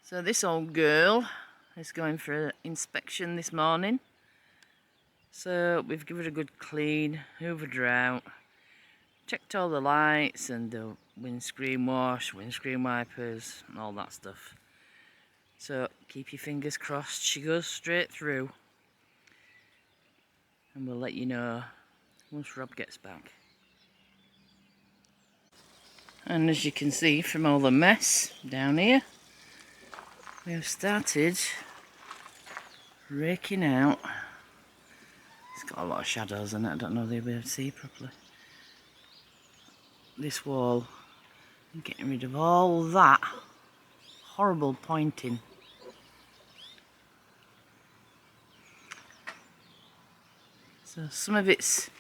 So this old girl is going for an inspection this morning. So we've given it a good clean, hoovered her out, checked all the lights and the windscreen wash, windscreen wipers and all that stuff. So keep your fingers crossed she goes straight through, and we'll let you know once Rob gets back. And as you can see from all the mess down here, we have started raking out. It's got a lot of shadows in it, I don't know if they'll be able to see properly. This wall, and getting rid of all that horrible pointing. So some of it's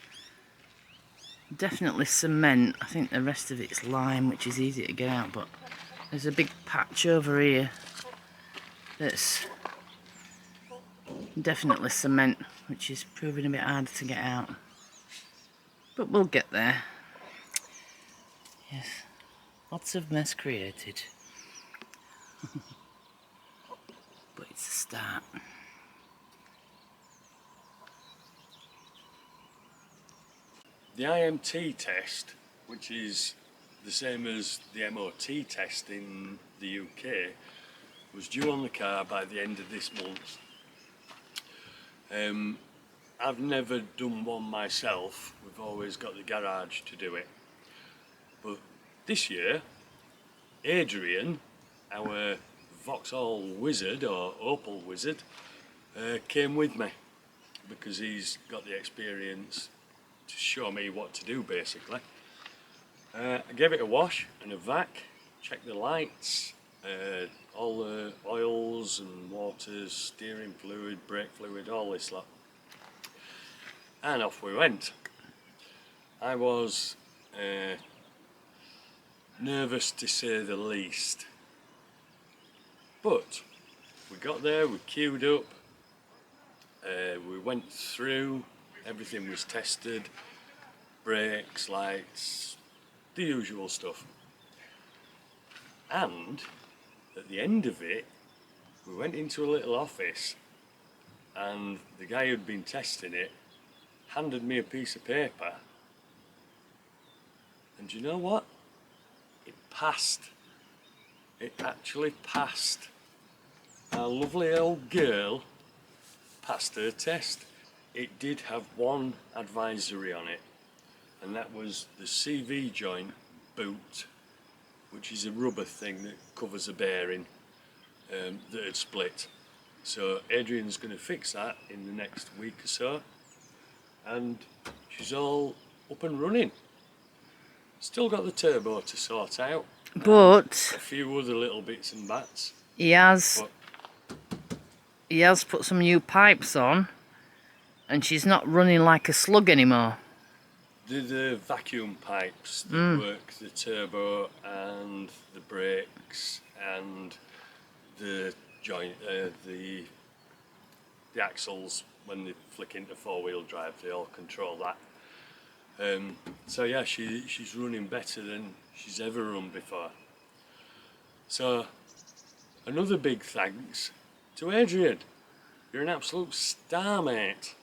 definitely cement, I think the rest of it's lime, which is easy to get out, but there's a big patch over here that's definitely cement, which is proving a bit harder to get out. But we'll get there. Yes, lots of mess created. But it's a start. The IMT test, which is the same as the MOT test in the UK, was due on the car by the end of this month. I've never done one myself, we've always got the garage to do it. But this year, Adrian, our Vauxhall wizard or Opel wizard, came with me because he's got the experience to show me what to do basically. I gave it a wash and a vac, checked the lights, all the oils and waters, steering fluid, brake fluid, all this lot. And off we went. I was nervous to say the least. But we got there, we queued up, we went through, everything was tested, brakes, lights, the usual stuff. And at the end of it, we went into a little office and the guy who'd been testing it handed me a piece of paper. And you know what? It passed. It actually passed. Our lovely old girl passed her test. It did have one advisory on it, and that was the CV joint boot, which is a rubber thing that covers a bearing that had split. So Adrian's going to fix that in the next week or so, and she's all up and running. Still got the turbo to sort out, But a few other little bits and bats. he has put some new pipes on, and she's not running like a slug anymore. The vacuum pipes that work the turbo and the brakes and the joint, the axles when they flick into four-wheel drive, they all control that. So yeah, she's running better than she's ever run before. So another big thanks to Adrian. You're an absolute star, mate.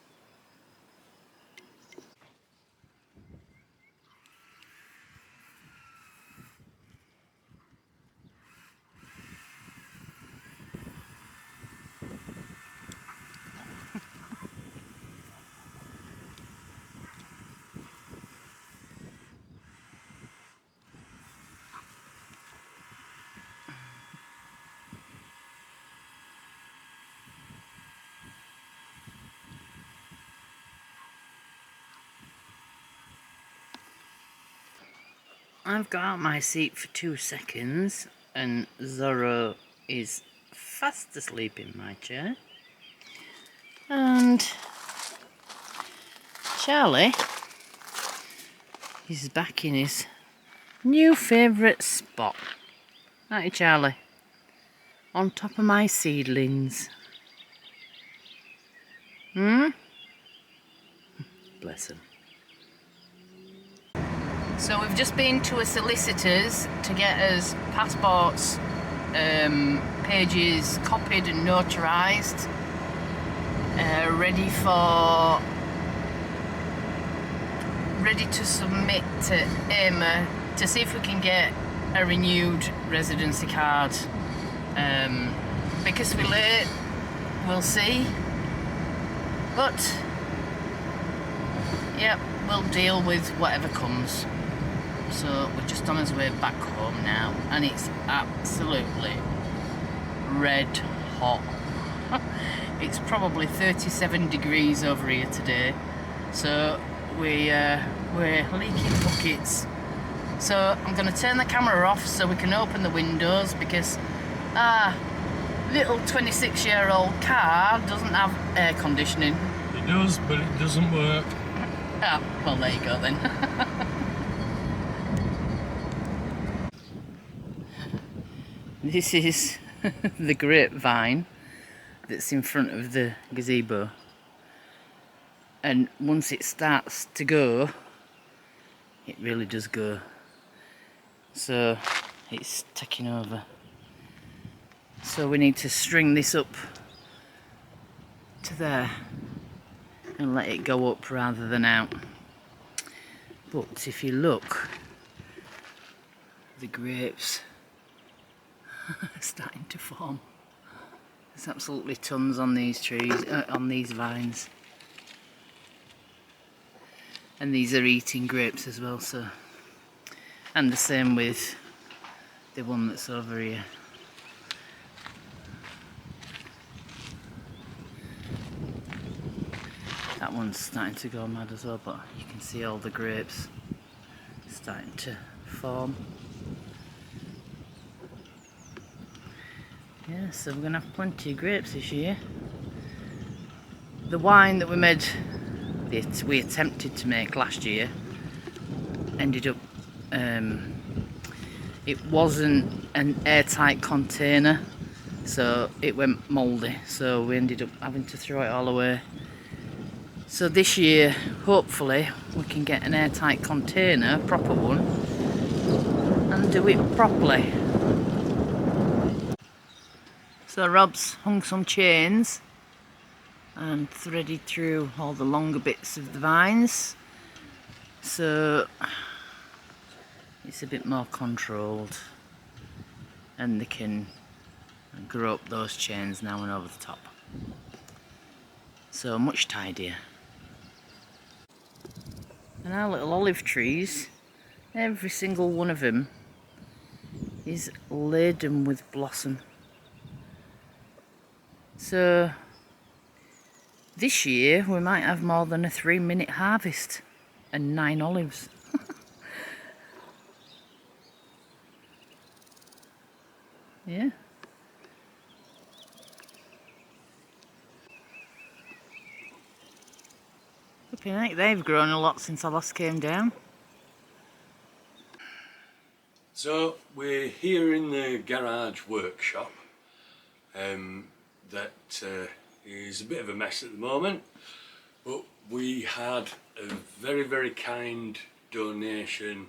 I've got out my seat for 2 seconds and Zorro is fast asleep in my chair. And Charlie is back in his new favourite spot. Aren't you, Charlie? On top of my seedlings. Bless him. So we've just been to a solicitor's to get us passports pages copied and notarized, ready to submit to Emma to see if we can get a renewed residency card. Because we're late, we'll see. But yeah, we'll deal with whatever comes. So we're just on our way back home now, and it's absolutely red hot. It's probably 37 degrees over here today, so we're leaking buckets. So I'm going to turn the camera off so we can open the windows, because our little 26-year-old car doesn't have air conditioning. It does, but it doesn't work. Ah, well, there you go then. This is the grapevine that's in front of the gazebo, and once it starts to go, it really does go. So it's taking over. So we need to string this up to there and let it go up rather than out. But if you look, the grapes are starting to form. There's absolutely tons on these trees, on these vines. And these are eating grapes as well, so. And the same with the one that's over here. That one's starting to go mad as well, but you can see all the grapes starting to form. Yeah, so we're going to have plenty of grapes this year. The wine that we made, we attempted to make last year, ended up, it wasn't an airtight container, so it went mouldy, so we ended up having to throw it all away. So this year, hopefully, we can get an airtight container, a proper one, and do it properly. So Rob's hung some chains and threaded through all the longer bits of the vines, so it's a bit more controlled, and they can grow up those chains now and over the top. So much tidier. And our little olive trees, every single one of them is laden with blossom. So this year we might have more than a 3-minute harvest and 9 olives. Yeah. Flipping heck, they've grown a lot since I last came down. So we're here in the garage workshop. That is a bit of a mess at the moment, but we had a very, very kind donation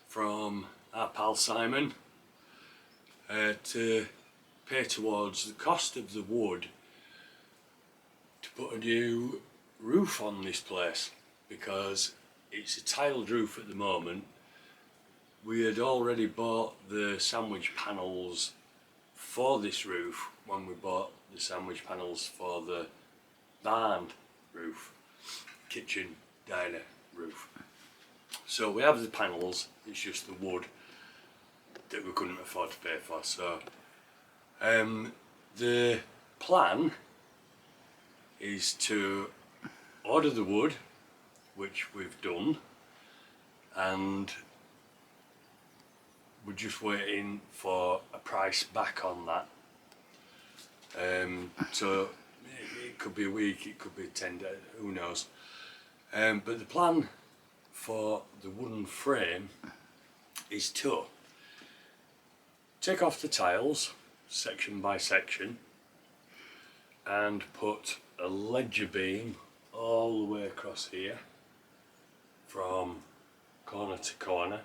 from our pal Simon to pay towards the cost of the wood to put a new roof on this place, because it's a tiled roof at the moment. We had already bought the sandwich panels for this roof when we bought the sandwich panels for the barn roof, kitchen diner roof. So we have the panels, it's just the wood that we couldn't afford to pay for. So the plan is to order the wood, which we've done, and we're just waiting for a price back on that. So it could be a week, it could be 10 days, who knows. But the plan for the wooden frame is to take off the tiles section by section and put a ledger beam all the way across here from corner to corner.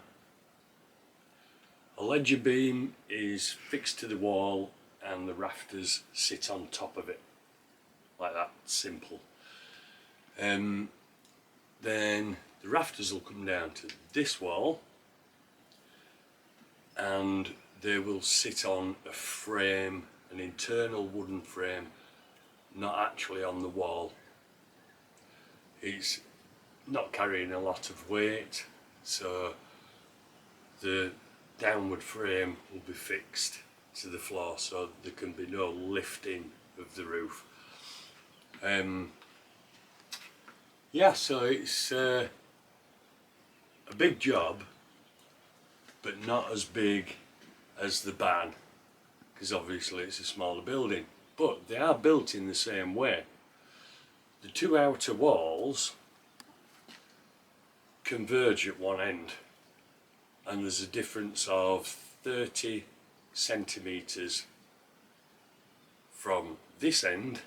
A ledger beam is fixed to the wall and the rafters sit on top of it, like that, simple. Then the rafters will come down to this wall, and they will sit on a frame, an internal wooden frame, not actually on the wall. It's not carrying a lot of weight, so the downward frame will be fixed to the floor, so there can be no lifting of the roof. Yeah, so it's a big job, but not as big as the barn, because obviously it's a smaller building, but they are built in the same way. The two outer walls converge at one end, and there's a difference of 30 centimetres from this end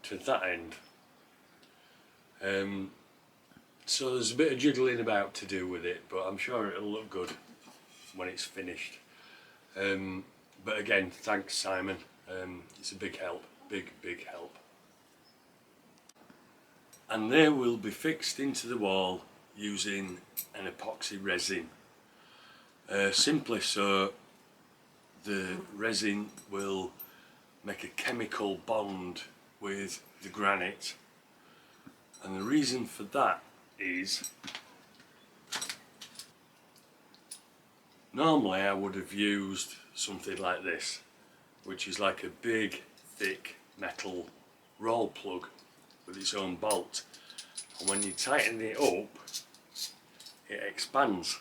to that end. So there's a bit of jiggling about to do with it, but I'm sure it'll look good when it's finished. But again, thanks Simon, it's a big help, big help. And they will be fixed into the wall using an epoxy resin. Simply so the resin will make a chemical bond with the granite, and the reason for that is normally I would have used something like this, which is like a big thick metal roll plug with its own bolt, and when you tighten it up it expands.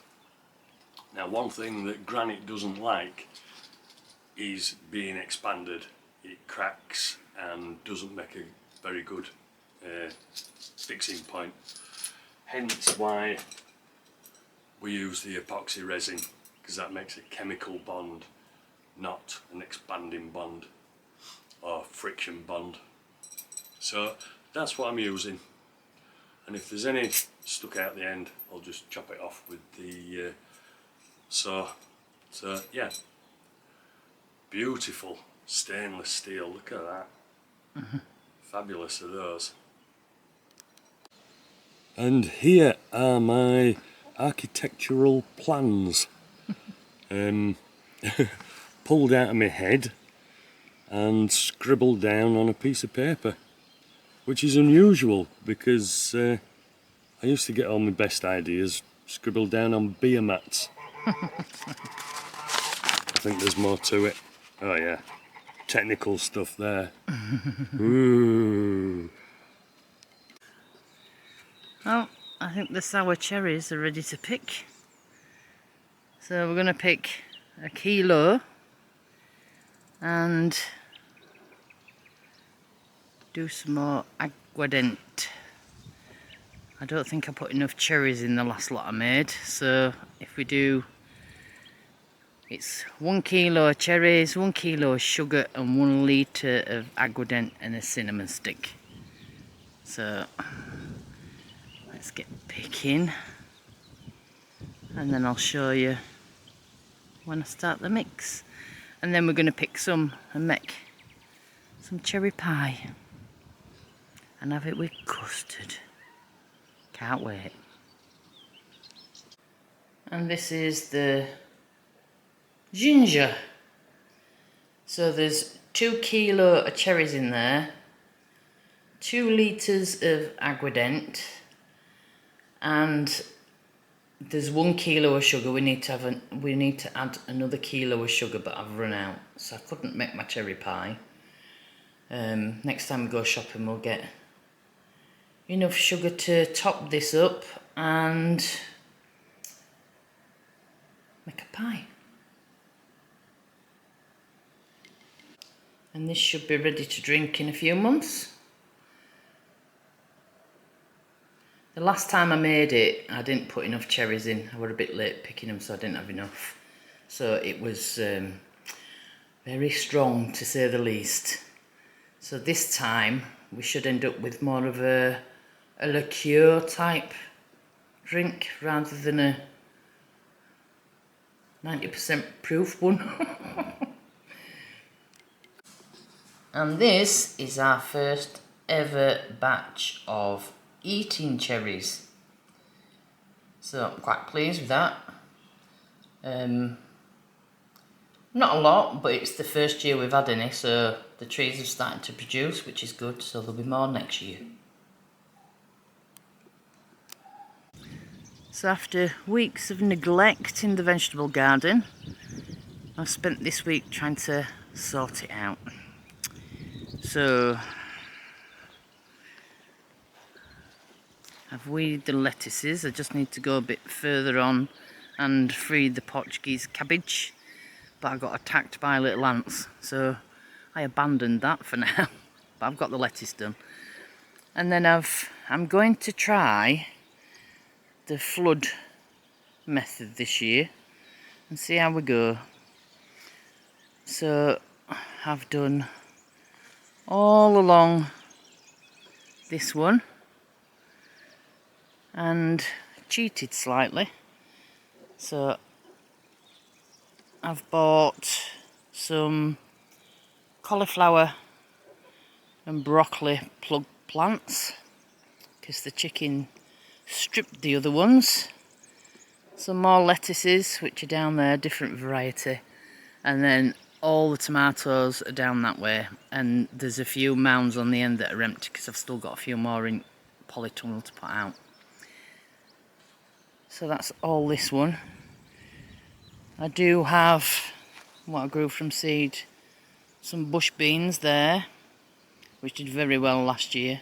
Now, one thing that granite doesn't like is being expanded. It cracks and doesn't make a very good fixing point, hence why we use the epoxy resin, because that makes a chemical bond, not an expanding bond or friction bond. So that's what I'm using, and if there's any stuck out the end I'll just chop it off with the saw. So yeah, beautiful stainless steel, look at that. Fabulous are those. And here are my architectural plans, pulled out of my head and scribbled down on a piece of paper, which is unusual because I used to get all my best ideas scribbled down on beer mats. I think there's more to it. Oh yeah, technical stuff there. Ooh. Well, I think the sour cherries are ready to pick. So we're going to pick a kilo and do some more aguardent. I don't think I put enough cherries in the last lot I made, so if we do, it's 1 kilo of cherries, 1 kilo of sugar and 1 litre of aguardent and a cinnamon stick. So let's get picking, and then I'll show you when I start the mix. And then we're going to pick some and make some cherry pie and have it with custard. Can't wait. And this is the ginger. So there's 2 kilo of cherries in there, 2 litres of aguardent, and there's 1 kilo of sugar. We need to add another kilo of sugar, but I've run out, so I couldn't make my cherry pie. Next time we go shopping we'll get enough sugar to top this up and make a pie. And this should be ready to drink in a few months. The last time I made it, I didn't put enough cherries in. I was a bit late picking them, so I didn't have enough. So it was very strong, to say the least. So this time we should end up with more of a liqueur type drink rather than a 90% proof one. And this is our first ever batch of eating cherries. So I'm quite pleased with that. Not a lot, but it's the first year we've had any, so the trees have started to produce, which is good, so there'll be more next year. So after weeks of neglect in the vegetable garden, I've spent this week trying to sort it out. So I've weeded the lettuces. I just need to go a bit further on and free the Portuguese cabbage, but I got attacked by little ants, so I abandoned that for now. But I've got the lettuce done, and then I'm going to try the flood method this year and see how we go. So I've done all along this one and cheated slightly. So I've bought some cauliflower and broccoli plug plants because the chicken stripped the other ones. Some more lettuces, which are down there, different variety, and then all the tomatoes are down that way, and there's a few mounds on the end that are empty because I've still got a few more in polytunnel to put out. So that's all this one. I do have what I grew from seed, some bush beans there, which did very well last year.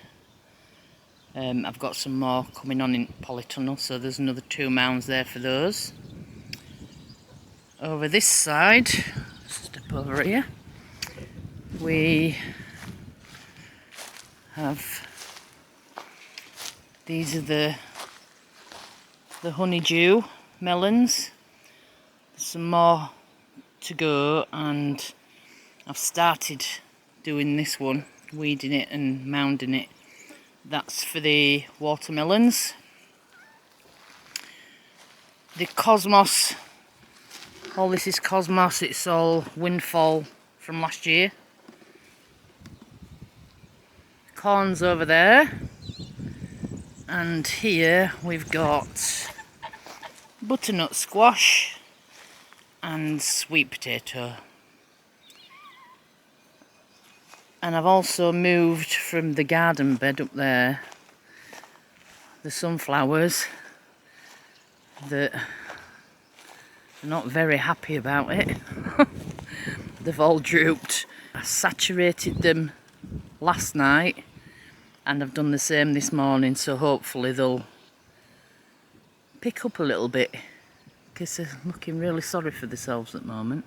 I've got some more coming on in polytunnel, so there's another 2 mounds there for those. Over this side, step over here, we have, these are the honeydew melons. There's some more to go, and I've started doing this one, weeding it and mounding it. That's for the watermelons. The cosmos, all this is cosmos, it's all windfall from last year. Corn's over there, and here we've got butternut squash and sweet potato. And I've also moved from the garden bed up there the sunflowers that are not very happy about it. They've all drooped. I saturated them last night and I've done the same this morning, so hopefully they'll pick up a little bit because they're looking really sorry for themselves at the moment.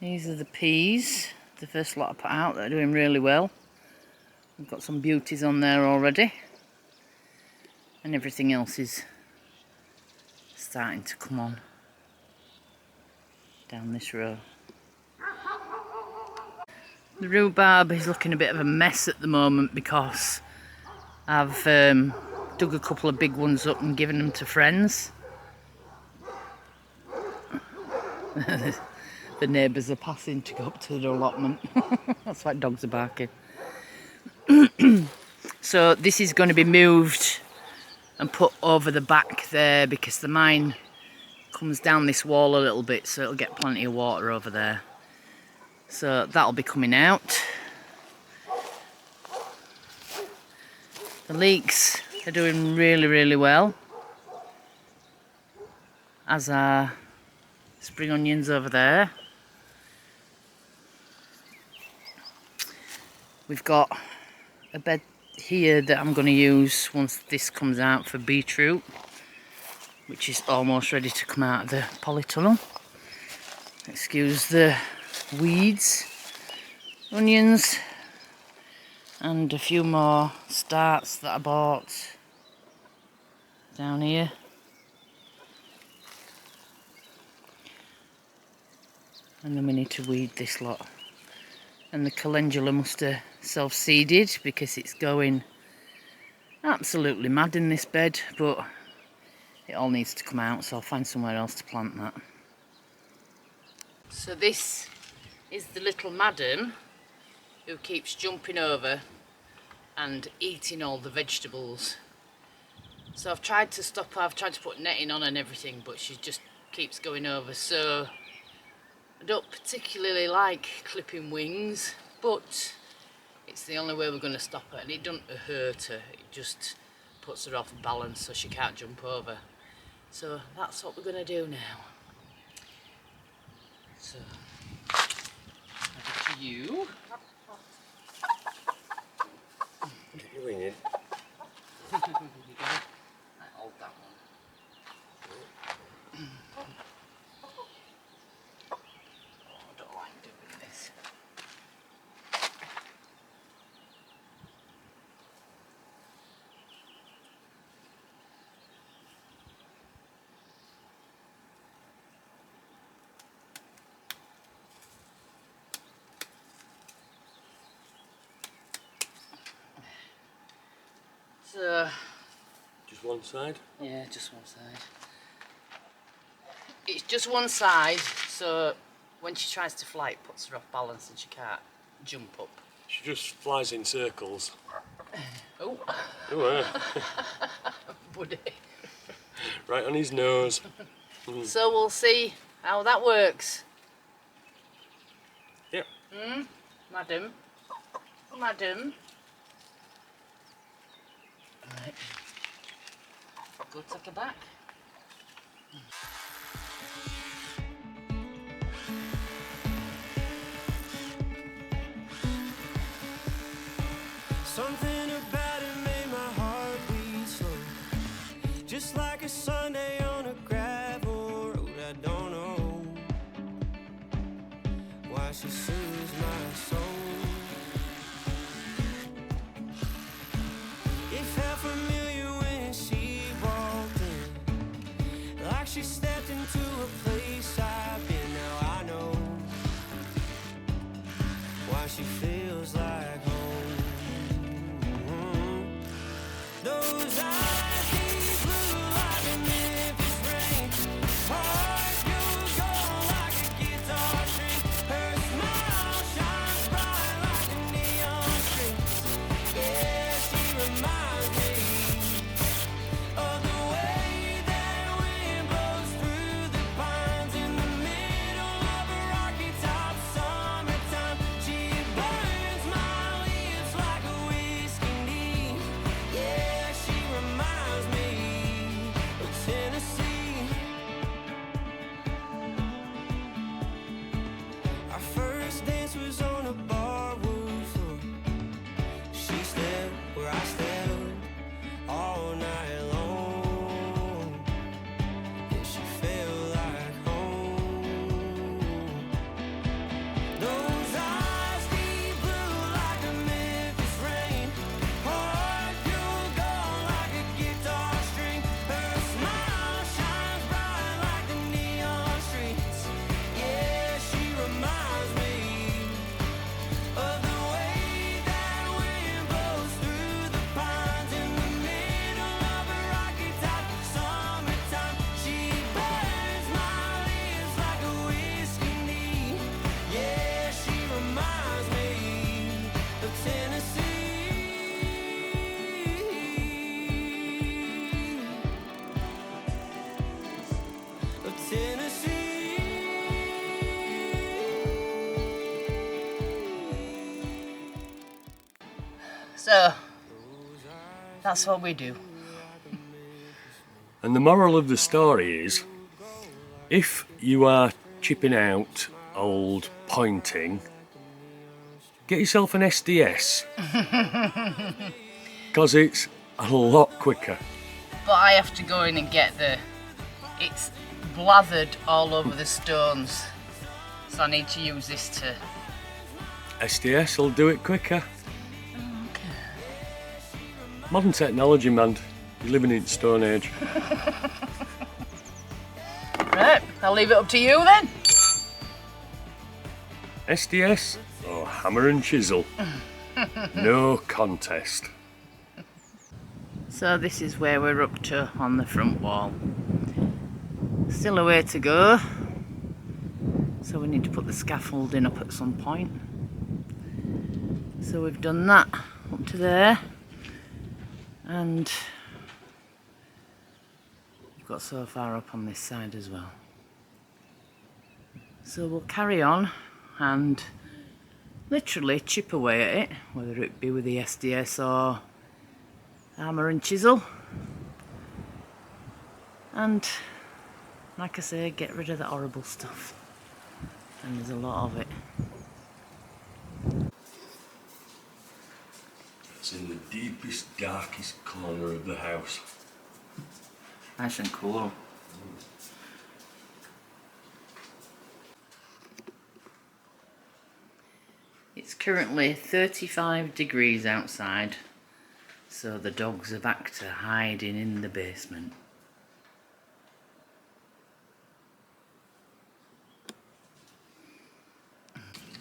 These are the peas, the first lot I put out. They're doing really well. We've got some beauties on there already, and everything else is starting to come on down this row. The rhubarb is looking a bit of a mess at the moment because I've dug a couple of big ones up and given them to friends. The neighbours are passing to go up to the allotment. That's why dogs are barking. So this is going to be moved and put over the back there because the mine comes down this wall a little bit, so it'll get plenty of water over there. So that'll be coming out. The leeks are doing really, really well, as are spring onions over there. We've got a bed here that I'm going to use once this comes out for beetroot, which is almost ready to come out of the polytunnel. Excuse the weeds, onions, and a few more starts that I bought down here. And then we need to weed this lot. And the calendula must have self-seeded because it's going absolutely mad in this bed, but it all needs to come out, so I'll find somewhere else to plant that. So this is the little madam who keeps jumping over and eating all the vegetables. So I've tried to stop her, I've tried to put netting on and everything, but she just keeps going over. So I don't particularly like clipping wings, but it's the only way we're going to stop her, and it doesn't hurt her, it just puts her off balance so she can't jump over. So that's what we're going to do now. So, over to you. Get you in it. There you go. Right, hold that one. Oh, I don't like doing this. So, Just one side? yeah, just one side. It's just one side, so when she tries to fly, it puts her off balance and she can't jump up. She just flies in circles. Oh, Oh, buddy. right on his nose. So we'll see how that works. Yep. Madam? Madam? Right. Go take her back. Something about it made my heart beat slow. Just like a Sunday on a gravel road. I don't know why she soothes my soul. It felt familiar when she walked in, like she stepped into a place I've been. Now I know why she feels like home. Those eyes, deep blue like a Memphis rain. Heart goes gold like a guitar string. Her smile shines bright like a neon string. Yeah, she reminds me of the way that wind blows through the pines in the middle of a rocky top summertime. She burns my lips like a whiskey needle. Yeah, she reminds me of Tennessee. Our first dance was on a barroom floor. She stepped where I stepped all night long. Yeah, she felt like home. Those eyes deep blue like a Memphis rain. Heart pure gold like a guitar string. Her smile shines bright like the neon streets. Yeah, she reminds me of the way that wind blows through the pines in the middle of a rocky top summertime. She burns my lips like a whiskey needle. Yeah, she reminds me of Tennessee. Of Tennessee. So, that's what we do. And the moral of the story is, if you are chipping out old pointing, get yourself an SDS. Because it's a lot quicker. But I have to go in and get it's blathered all over the stones. So I need to use this to... SDS will do it quicker. Modern technology, man. You're living in Stone Age. Right, I'll leave it up to you then. SDS or hammer and chisel. No contest. So this is where we're up to on the front wall. Still a way to go. So we need to put the scaffolding up at some point. So we've done that up to there, and we've got so far up on this side as well. So we'll carry on and literally chip away at it, whether it be with the SDS or hammer and chisel, and like I say, get rid of the horrible stuff, and there's a lot of it. It's in the deepest, darkest corner of the house. Nice and cool. It's currently 35 degrees outside, so the dogs are back to hiding in the basement.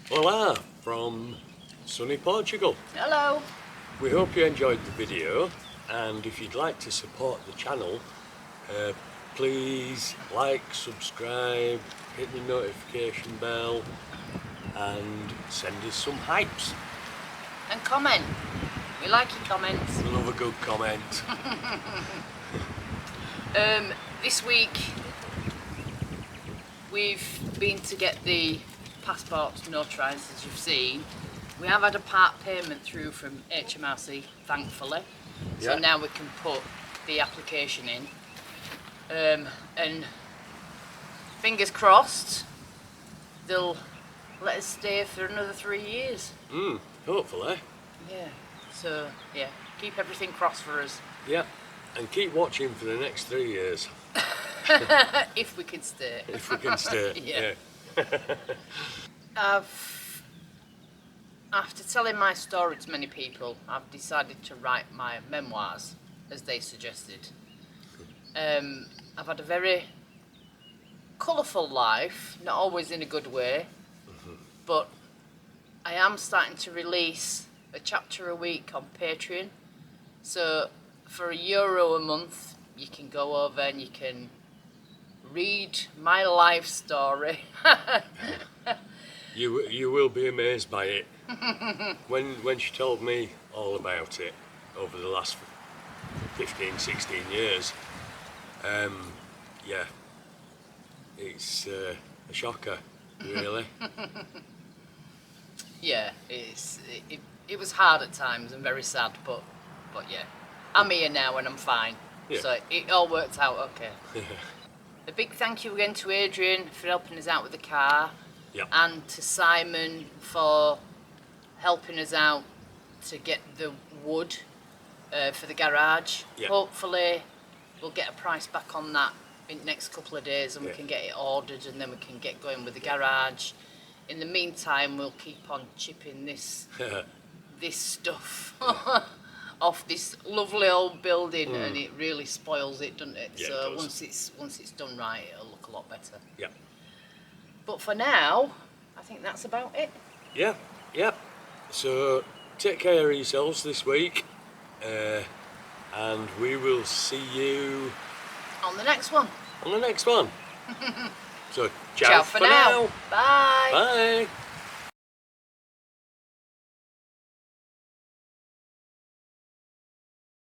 Hola from sunny Portugal. Hello! We hope you enjoyed the video, and if you'd like to support the channel, please like, subscribe, hit the notification bell and send us some hypes. And comment. We like your comments. We love a good comment. This week we've been to get the passports notarised, as you've seen. We have had a part payment through from HMRC, thankfully. So Yeah. now we can put the application in. And fingers crossed, they'll let us stay for another 3 years. Hopefully. Yeah. So, yeah, keep everything crossed for us. Yeah. And keep watching for the next 3 years. If we can stay. If we can stay. Yeah. After telling my story to many people, I've decided to write my memoirs, as they suggested. I've had a very colourful life, not always in a good way, but I am starting to release a chapter a week on Patreon. So for €1 a month, you can go over and you can read my life story. You will be amazed by it. When she told me all about it over the last 15, 16 years, yeah, it's a shocker, really. Yeah, it was hard at times and very sad, but yeah, I'm here now and I'm fine. Yeah. So it all worked out okay. A big thank you again to Adrian for helping us out with the car, Yeah. and to Simon for helping us out to get the wood for the garage. Yeah. Hopefully we'll get a price back on that in the next couple of days, and we Yeah. can get it ordered, and then we can get going with the garage. In the meantime, we'll keep on chipping this stuff off this lovely old building, and it really spoils it, doesn't it? Yeah, So it does. once it's done right, it'll look a lot better. Yeah. But for now, I think that's about it. Yeah, yeah. So take care of yourselves this week, and we will see you On the next one. on the next one. So Ciao for now. Bye. Bye.